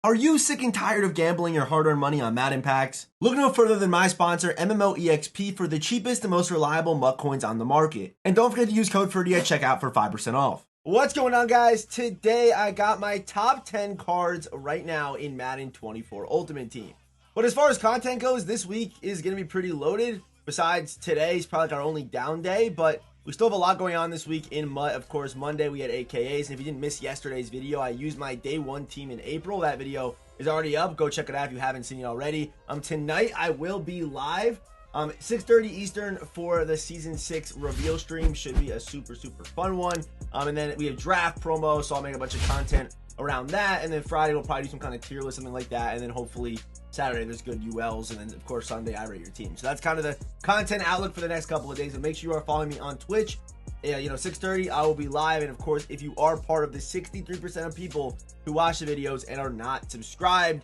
Are you sick and tired of gambling your hard-earned money on Madden packs? Look no further than my sponsor, MMOEXP, for the cheapest and most reliable MUT coins on the market. And don't forget to use code Ferdy at checkout for 5% off. What's going on, guys? Today I got my top 10 cards right now in Madden 24 Ultimate Team. But as far as content goes, this week is going to be pretty loaded. Besides, today's probably like our only down day, but we still have a lot going on this week in MUT. Of course, Monday we had AKAs, and if you didn't miss yesterday's video, I used my day one team in April. That video is already up. Go check it out if you haven't seen it already. Tonight I will be live 6:30 Eastern for the Season 6 reveal stream. Should be a super fun one. And then we have draft promo, so I'll make a bunch of content around that. And then Friday we'll probably do some kind of tier list, something like that. And then hopefully Saturday there's good ULs, and then of course Sunday I rate your team. So that's kind of the content outlook for the next couple of days. But make sure you are following me on Twitch. 6:30 I will be live. And of course, if you are part of the 63% of people who watch the videos and are not subscribed,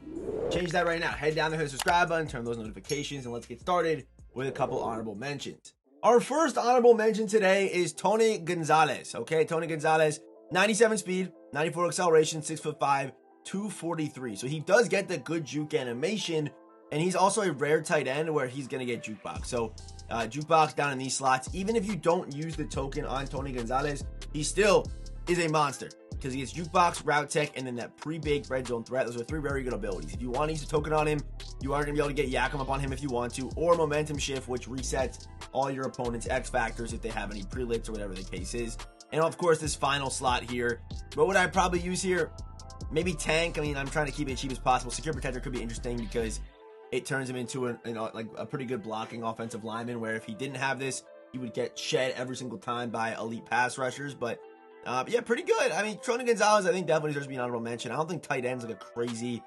change that right now. Head down there, hit the subscribe button, turn those notifications, and let's get started with a couple honorable mentions. Our first honorable mention today is Tony Gonzalez. Okay, Tony Gonzalez, 97 speed, 94 acceleration, 6'5", 243. So he does get the good juke animation, and he's also a rare tight end where he's going to get jukebox. So jukebox down in these slots, even if you don't use the token on Tony Gonzalez, he still is a monster because he gets jukebox, route tech, and then that pre-baked red zone threat. Those are three very good abilities. If you want to use a token on him, you are going to be able to get yak him up on him if you want to, or momentum shift, which resets all your opponent's X factors if they have any pre-lits or whatever the case is. And of course, this final slot here, what would I probably use here? Maybe tank. I mean, I'm trying to keep it cheap as possible. Secure protector could be interesting because it turns him into a pretty good blocking offensive lineman, where if he didn't have this, he would get shed every single time by elite pass rushers. But yeah, pretty good. I mean, Tony Gonzalez, I think definitely deserves to be an honorable mention. I don't think tight end's like a crazy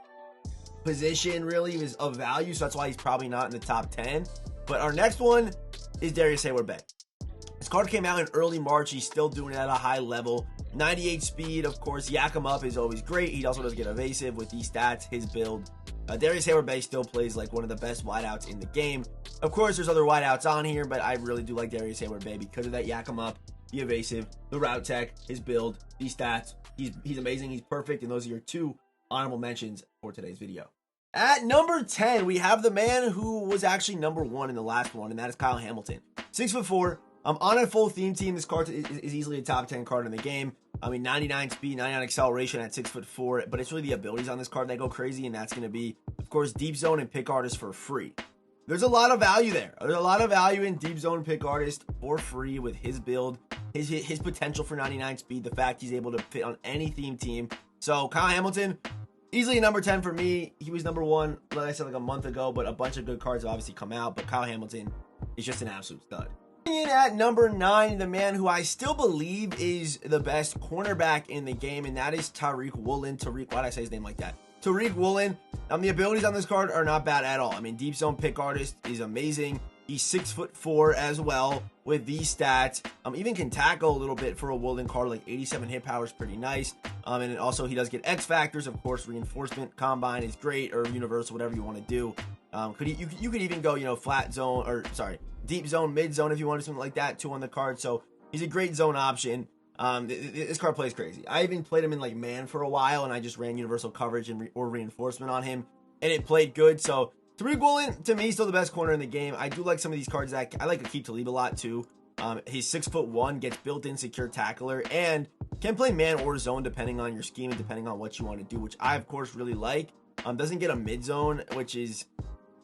position really. He was of value, so that's why he's probably not in the top 10. But our next one is Darius Hayward-Bay. This card came out in early March. He's still doing it at a high level. 98 speed, of course. Yak him up is always great. He also does get evasive with these stats, his build. Darius Hayward-Bay still plays like one of the best wideouts in the game. Of course, there's other wideouts on here, but I really do like Darius Hayward-Bay because of that yak him up, the evasive, the route tech, his build, these stats. He's amazing. He's perfect, and those are your two honorable mentions for today's video. At number 10, we have the man who was actually number 1 in the last one, and that is Kyle Hamilton. 6'4". On a full theme team, this card is easily a top 10 card in the game. I mean, 99 speed, 99 acceleration at 6'4", but it's really the abilities on this card that go crazy, and that's going to be, of course, deep zone and pick artist for free. There's a lot of value there. There's a lot of value in deep zone pick artist for free with his build, his potential for 99 speed, the fact he's able to fit on any theme team. So Kyle Hamilton, easily number 10 for me. He was number 1, like I said, like a month ago, but a bunch of good cards have obviously come out, but Kyle Hamilton is just an absolute stud. In at number 9, the man who I still believe is the best cornerback in the game, and that is Tariq Woon. Why did I say his name like that? Tariq Woon. The abilities on this card are not bad at all. I mean, deep zone pick artist is amazing. He's 6'4" as well with these stats. Even can tackle a little bit for a Woolen card, like 87 hit power is pretty nice. And also he does get X factors, of course. Reinforcement, combine is great, or universal, whatever you want to do. You could even go, flat zone, or sorry, deep zone, mid zone if you wanted something like that too on the card. So he's a great zone option. This card plays crazy. I even played him in like man for a while, and I just ran universal coverage or reinforcement on him, and it played good. So Tariq Woon, to me, still the best corner in the game. I do like some of these cards that I like Aqib Talib a lot too. He's 6'1", gets built-in secure tackler, and can play man or zone depending on your scheme and depending on what you want to do, which I of course really like. Doesn't get a mid zone, which is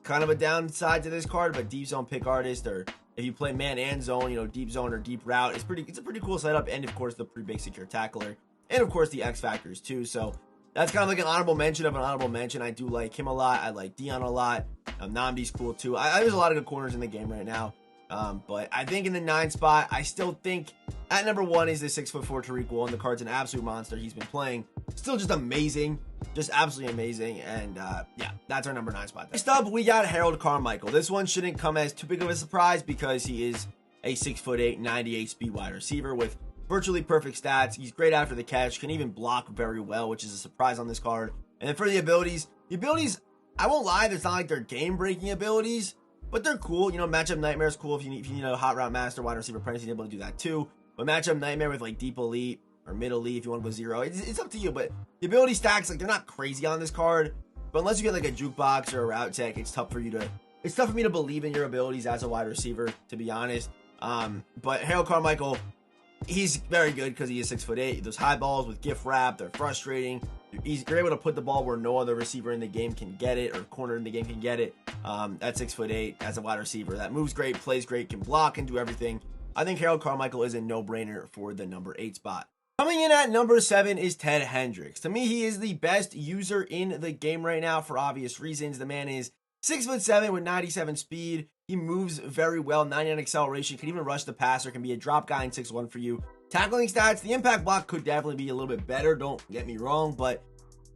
kind of a downside to this card, but deep zone pick artist, or if you play man and zone, deep zone or deep route, it's a pretty cool setup. And of course the pre-baked secure tackler, and of course the X factors too. So that's kind of like an honorable mention of an honorable mention. I do like him a lot. I like Dion a lot. Namdi's cool too. There's a lot of good corners in the game right now. But I think in the 9 spot, I still think at number 1 is the 6'4" Tariq Woon. The card's an absolute monster. He's been playing still just amazing, just absolutely amazing. And yeah, that's our number 9 spot. Next up, we got Harold Carmichael. This one shouldn't come as too big of a surprise because he is a 6'8", 98 speed wide receiver with virtually perfect stats. He's great after the catch, can even block very well, which is a surprise on this card. And then for the abilities, I won't lie, it's not like they're game-breaking abilities, but they're cool. Matchup Nightmare is cool if you need a hot route master, wide receiver apprentice, he's able to do that too. But Matchup Nightmare with like Deep Elite, or middle if you want to go 0. It's up to you, but the ability stacks, like, they're not crazy on this card, but unless you get like a jukebox or a route tech, it's tough for me to believe in your abilities as a wide receiver, to be honest. But Harold Carmichael, he's very good because he is 6'8". Those high balls with gift wrap, they're frustrating. You're able to put the ball where no other receiver in the game can get it, or corner in the game can get it. At 6'8", as a wide receiver, that moves great, plays great, can block, and do everything. I think Harold Carmichael is a no-brainer for the number 8 spot. Coming in at number 7 is Ted Hendricks. To me, he is the best user in the game right now for obvious reasons. The man is 6'7" with 97 speed. He moves very well, 99 acceleration, can even rush the passer, can be a drop guy in 6'1" for you. Tackling stats, the impact block could definitely be a little bit better, don't get me wrong, but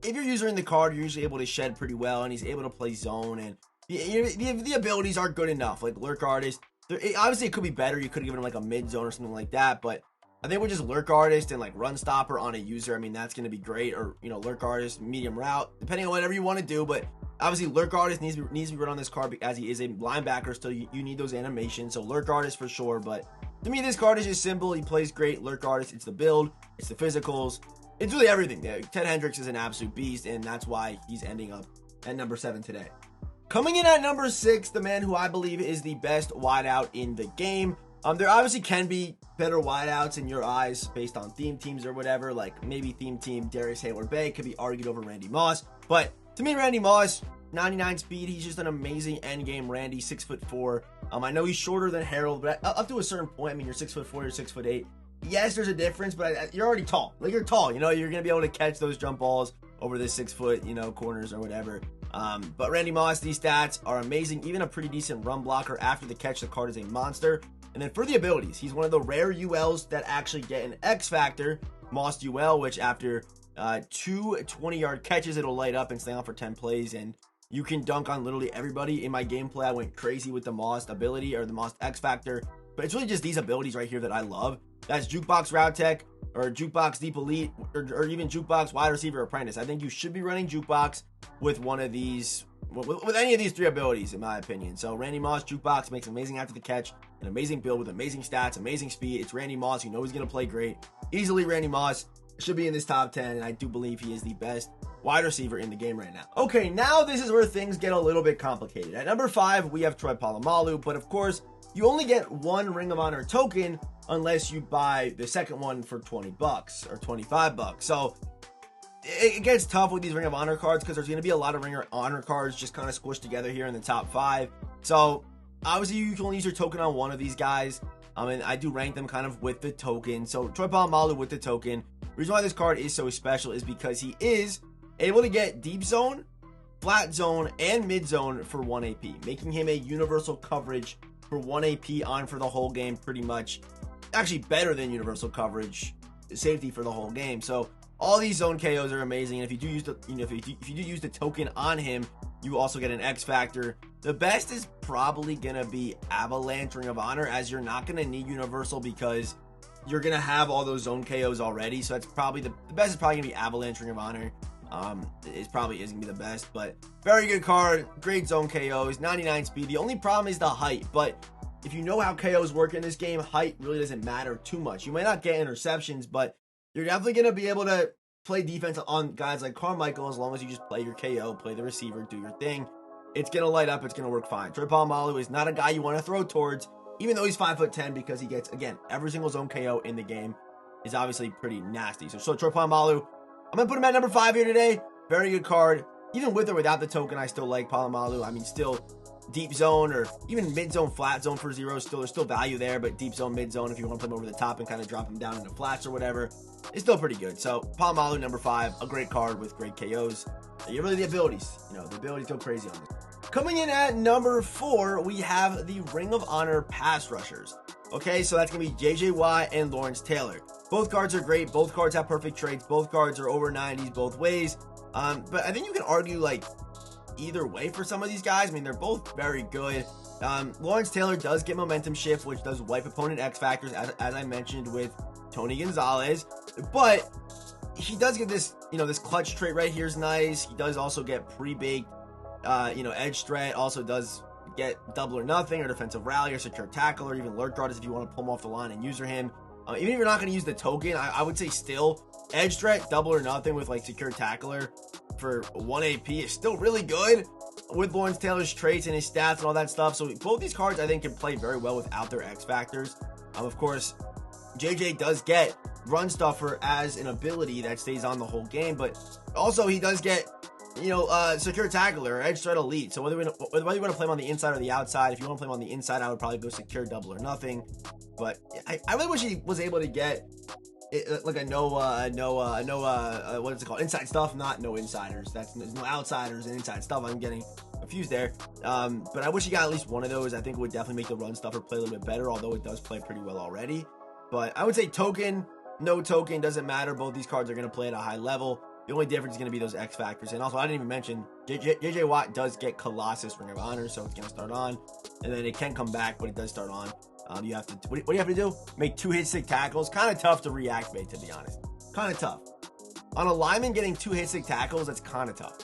if you're using the card, you're usually able to shed pretty well, and he's able to play zone, and the abilities are good enough, like lurk artist. Obviously, it could be better. You could have given him like a mid zone or something like that, but I think with just lurk artist and like run stopper on a user, I mean, that's going to be great. Or, you know, lurk artist, medium route, depending on whatever you want to do, but obviously lurk artist needs to be run on this card as he is a linebacker, so you need those animations, so lurk artist for sure. But to me, this card is just simple. He plays great. Lurk artist, it's the build, it's the physicals, it's really everything. Ted Hendricks is an absolute beast, and that's why he's ending up at number 7 today. Coming in at number 6, the man who I believe is the best wideout in the game. There obviously can be better wideouts in your eyes based on theme teams or whatever, like maybe theme team Darius Hayward-Bay could be argued over Randy Moss, but to me, Randy Moss, 99 speed, he's just an amazing endgame Randy, 6'4". I know he's shorter than Harold, but up to a certain point, I mean, you're 6'4", you're 6'8". Yes, there's a difference, but you're already tall. Like, you're tall, you know, you're going to be able to catch those jump balls over the 6 foot, you know, corners or whatever. But Randy Moss, these stats are amazing. Even a pretty decent run blocker. After the catch, the card is a monster. And then for the abilities, he's one of the rare ULs that actually get an X factor, Moss UL, which after 2 20-yard catches, it'll light up and stay on for 10 plays. And you can dunk on literally everybody. In my gameplay, I went crazy with the Moss ability or the Moss X factor. But it's really just these abilities right here that I love. That's Jukebox Route Tech, or Jukebox Deep Elite, or even Jukebox Wide Receiver Apprentice. I think you should be running Jukebox with one of these, with any of these 3 abilities, in my opinion. So Randy Moss, Jukebox, makes amazing after the catch, an amazing build with amazing stats, amazing speed. It's Randy Moss. You know he's going to play great. Easily Randy Moss should be in this top 10, and I do believe he is the best wide receiver in the game right now. Okay, now this is where things get a little bit complicated. At number 5, we have Troy Polamalu, but of course, you only get 1 Ring of Honor token unless you buy the second one for $20 or $25. So it gets tough with these Ring of Honor cards because there's going to be a lot of Ring of Honor cards just kind of squished together here in the top 5. So obviously you can only use your token on one of these guys. And I do rank them kind of with the token. So Troy Polamalu with the token. The reason why this card is so special is because he is able to get deep zone, flat zone, and mid zone for 1 AP, making him a universal coverage for 1 AP on for the whole game, pretty much. Actually better than universal coverage safety for the whole game. So all these zone KOs are amazing. And if you do use the, if you do use the token on him, you also get an X factor. The best is probably gonna be Avalanche Ring of Honor, as you're not gonna need universal because you're gonna have all those zone KOs already. So that's probably the best is probably gonna be Avalanche Ring of Honor. It probably is gonna be the best, but very good card, great zone KOs, 99 speed. The only problem is the height, but if you know how KOs work in this game, height really doesn't matter too much. You might not get interceptions, but you're definitely gonna be able to play defense on guys like Carmichael as long as you just play your KO, play the receiver, do your thing. It's gonna light up, it's gonna work fine. Troy Polamalu is not a guy you want to throw towards, even though he's 5'10", because he gets, again, every single zone KO in the game is obviously pretty nasty. So Troy Polamalu, I'm going to put him at number 5 here today. Very good card. Even with or without the token, I still like Polamalu. I mean, still deep zone or even mid zone, flat zone for 0. There's still value there, but deep zone, mid zone, if you want to put him over the top and kind of drop him down into flats or whatever, it's still pretty good. So Polamalu, number 5, a great card with great KOs. You really the abilities. The abilities go crazy on this. Coming in at number 4, we have the Ring of Honor pass rushers. Okay, so that's going to be JJ Watt and Lawrence Taylor. Both cards are great. Both cards have perfect traits. Both cards are over 90s both ways. But I think you can argue like either way for some of these guys. I mean, they're both very good. Lawrence Taylor does get momentum shift, which does wipe opponent X factors, as I mentioned with Tony Gonzalez. But he does get this, this clutch trait right here is nice. He does also get pre-baked, edge threat. Also does get double or nothing or defensive rally or secure tackle or even lurk guard if you want to pull him off the line and user him. Even if you're not going to use the token, I would say still edge threat, double or nothing with like secure tackler for 1 AP is still really good with Lawrence Taylor's traits and his stats and all that stuff. So both these cards I think can play very well without their X factors. Of course, JJ does get run stuffer as an ability that stays on the whole game, but also he does get, you know, secure tackler, edge threat elite. So whether you want to play him on the inside or the outside, if you want to play him on the inside, I would probably go secure double or nothing. But I really wish he was able to get like a what is it called? Inside stuff, not no insiders. There's no outsiders and inside stuff. I'm getting confused there. But I wish he got at least one of those. I think it would definitely make the run stuffer play a little bit better, although it does play pretty well already. But I would say token, no token, doesn't matter. Both these cards are going to play at a high level. The only difference is going to be those X factors. And also, I didn't even mention, JJ Watt does get Colossus Ring of Honor, so it's going to start on. And then it can come back, but it does start on. You have to, what do you have to do? Make 2 hit stick tackles. Kind of tough to reactivate, to be honest. Kind of tough. On a lineman, getting 2 hit stick tackles, that's kind of tough.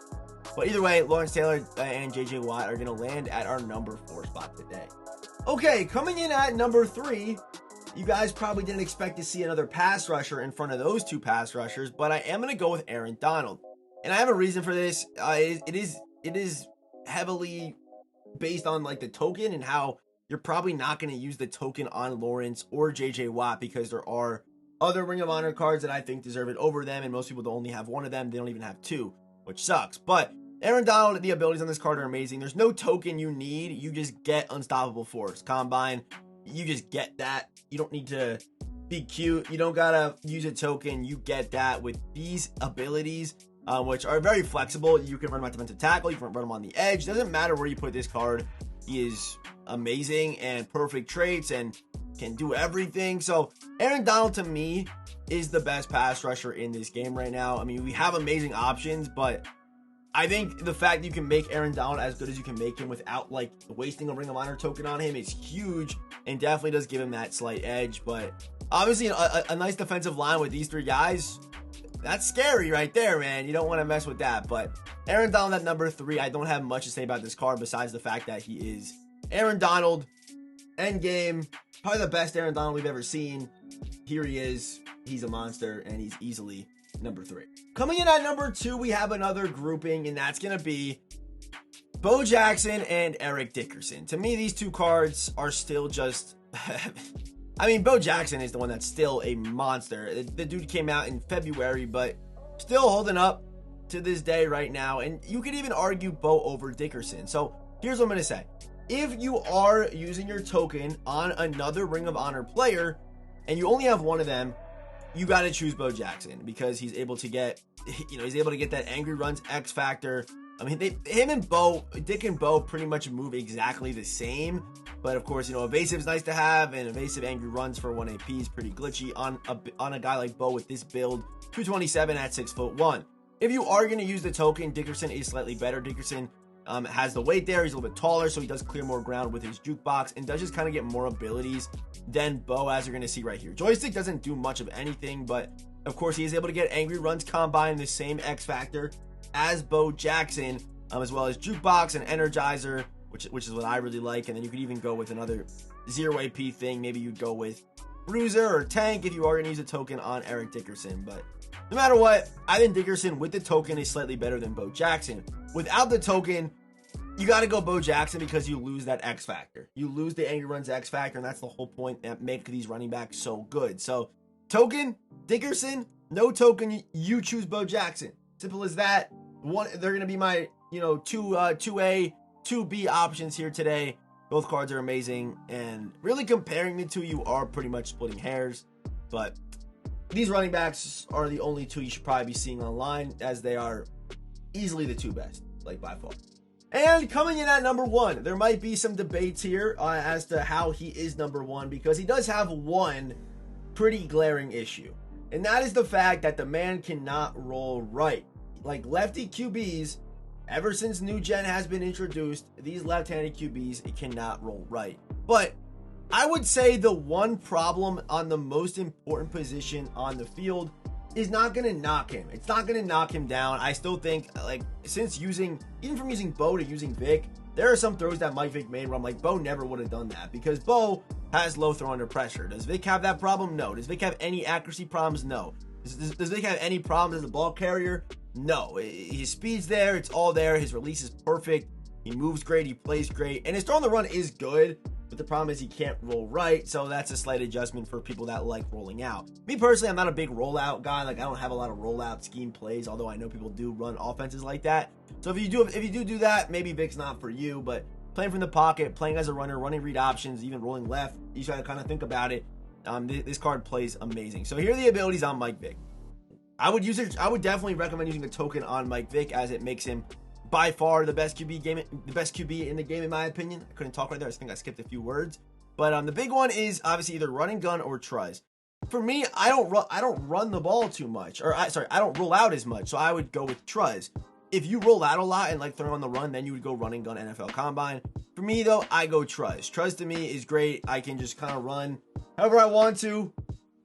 But either way, Lawrence Taylor and JJ Watt are going to land at our number 4 spot today. Okay, coming in at number 3, you guys probably didn't expect to see another pass rusher in front of those 2 pass rushers, but I am going to go with Aaron Donald. And I have a reason for this. It is heavily based on like the token and how you're probably not going to use the token on Lawrence or JJ Watt because there are other Ring of Honor cards that I think deserve it over them, and most people don't only have one of them. They don't even have 2, which sucks. But Aaron Donald, the abilities on this card are amazing. There's no token you need. You just get Unstoppable Force. Combine, you just get that. You don't need to be cute. You don't got to use a token. You get that with these abilities, which are very flexible. You can run him at defensive tackle. You can run him on the edge. Doesn't matter where you put this card. He is amazing and perfect traits and can do everything. So Aaron Donald to me is the best pass rusher in this game right now. I mean, we have amazing options, but I think the fact that you can make Aaron Donald as good as you can make him without like wasting a Ring of Honor token on him is huge and definitely does give him that slight edge. But obviously a nice defensive line with these 3 guys, that's scary right there, man. You don't want to mess with that. But Aaron Donald at number 3, I don't have much to say about this card besides the fact that he is Aaron Donald, endgame, probably the best Aaron Donald we've ever seen. Here he is. He's a monster, and he's easily number 3. Coming in at number 2, we have another grouping, and that's going to be Bo Jackson and Eric Dickerson. To me, these 2 cards are still just... I mean, Bo Jackson is the one that's still a monster. The dude came out in February, but still holding up to this day right now. And you could even argue Bo over Dickerson. So here's what I'm going to say. If you are using your token on another Ring of Honor player and you only have one of them, you got to choose Bo Jackson because he's able to get, he's able to get that Angry Runs X factor. I mean, him and Bo, Dick and Bo pretty much move exactly the same. But of course, evasive is nice to have, and evasive Angry Runs for 1 AP is pretty glitchy on a guy like Bo with this build. 227 at 6'1". If you are going to use the token, Dickerson is slightly better. Dickerson has the weight there. He's a little bit taller, so he does clear more ground with his jukebox and does just kind of get more abilities than Bo, as you're going to see right here. Joystick doesn't do much of anything, but of course he is able to get Angry Runs Combine, the same X factor as Bo Jackson, as well as jukebox and energizer, which is what I really like. And then you could even go with another 0 AP thing. Maybe you'd go with Bruiser or Tank if you are going to use a token on Eric Dickerson. But no matter what, I think Dickerson with the token is slightly better than Bo Jackson. Without the token, you got to go Bo Jackson because you lose that X factor. You lose the Angry Runs X factor, and that's the whole point that make these running backs so good. So token, Dickerson, no token, you choose Bo Jackson. Simple as that. They're going to be my, 2A, 2B options here today. Both cards are amazing, and really comparing the 2, you are pretty much splitting hairs. But these running backs are the only 2 you should probably be seeing online, as they are easily the 2 best, like by far. And coming in at number 1, there might be some debates here as to how he is number 1, because he does have one pretty glaring issue. And that is the fact that the man cannot roll right. Like lefty QBs, ever since New Gen has been introduced, these left-handed QBs, it cannot roll right. But I would say the one problem on the most important position on the field is not going to knock him. It's not going to knock him down. I still think, like, even from using Bo to using Vick, there are some throws that Mike Vick made where I'm like, Bo never would have done that because Bo has low throw under pressure. Does Vick have that problem? No. Does Vick have any accuracy problems? No. Does Vick have any problems as a ball carrier? No. His speed's there. It's all there. His release is perfect. He moves great. He plays great. And his throw on the run is good. But the problem is he can't roll right. So that's a slight adjustment for people that like rolling out. Me personally, I'm not a big rollout guy. Like I don't have a lot of rollout scheme plays, although I know people do run offenses like that. So if you do that, maybe Vick's not for you. But playing from the pocket, playing as a runner, running read options, even rolling left, you gotta kind of think about it. This card plays amazing. So here are the abilities on Mike Vick. I would definitely recommend using a token on Mike Vick as it makes him by far the best QB in the game, in my opinion. I couldn't talk right there. I think I skipped a few words. But the big one is obviously either run and gun or truz. For me, I don't run the ball too much, I don't roll out as much. So I would go with truz. If you roll out a lot and like throwing on the run, then you would go run and gun NFL Combine. For me though, I go truz. Truz to me is great. I can just kind of run however I want to,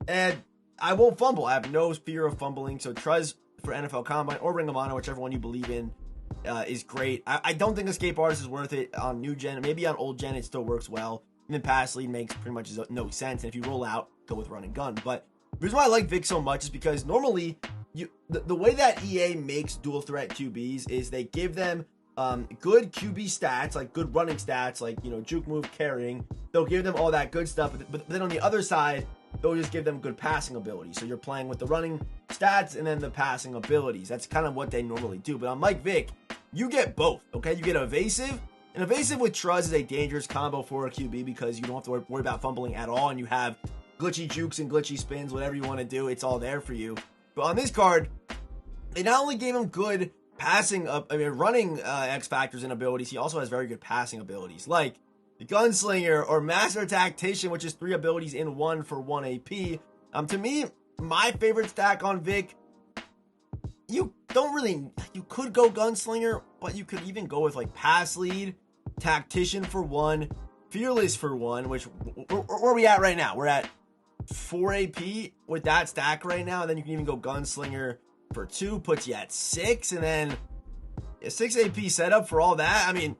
and I won't fumble. I have no fear of fumbling. So truz for NFL Combine or Ring of Honor, whichever one you believe in. Is great. I don't think Escape Artist is worth it on new gen. Maybe on old gen it still works well. Even pass lead makes pretty much no sense. And if you roll out, go with run and gun. But the reason why I like Vick so much is because normally the way that EA makes dual threat QBs is they give them good QB stats, like good running stats, like juke move, carrying. They'll give them all that good stuff. But then on the other side, they'll just give them good passing ability. So you're playing with the running stats and then the passing abilities. That's kind of what they normally do. But on Mike Vick, you get both, okay? You get evasive. And evasive with truz is a dangerous combo for a QB because you don't have to worry about fumbling at all. And you have glitchy jukes and glitchy spins, whatever you want to do. It's all there for you. But on this card, they not only gave him good running X factors and abilities, he also has very good passing abilities. Like the Gunslinger or Master Tactician, which is 3 abilities in 1 for 1 AP. To me, my favorite stack on Vick, you could go Gunslinger, but you could even go with like Pass Lead, Tactician for 1, Fearless for 1, which, where are we at right now? We're at 4 AP with that stack right now, and then you can even go Gunslinger for 2, puts you at 6, and then a 6 AP setup for all that. I mean,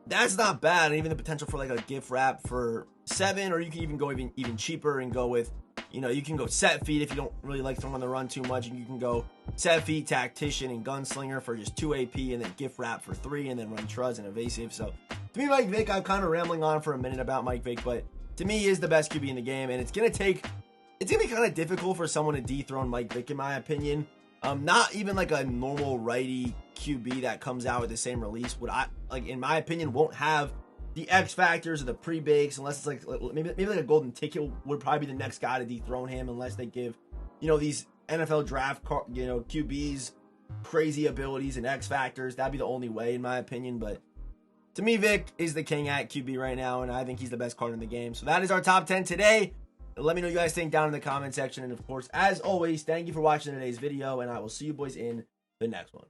that's not bad. And even the potential for like a gift wrap for 7, or you can even go even cheaper and go with, you can go set feet if you don't really like throwing on the run too much, and you can go set feet, Tactician, and Gunslinger for just 2 AP, and then gift wrap for 3, and then run truz and evasive. So to me, Mike Vick, I'm kind of rambling on for a minute about Mike Vick, but to me, he is the best QB in the game, and it's gonna be kind of difficult for someone to dethrone Mike Vick, in my opinion. Not even like a normal righty QB that comes out with the same release would, in my opinion, won't have the X factors or the pre-bakes, unless it's like maybe like a golden ticket would probably be the next guy to dethrone him, unless they give these NFL draft QBs crazy abilities and X factors. That'd be the only way, in my opinion. But to me, Vick is the king at QB right now, and I think he's the best card in the game. So that is our top 10 today. Let me know what you guys think down in the comment section. And of course, as always, thank you for watching today's video, and I will see you boys in the next one.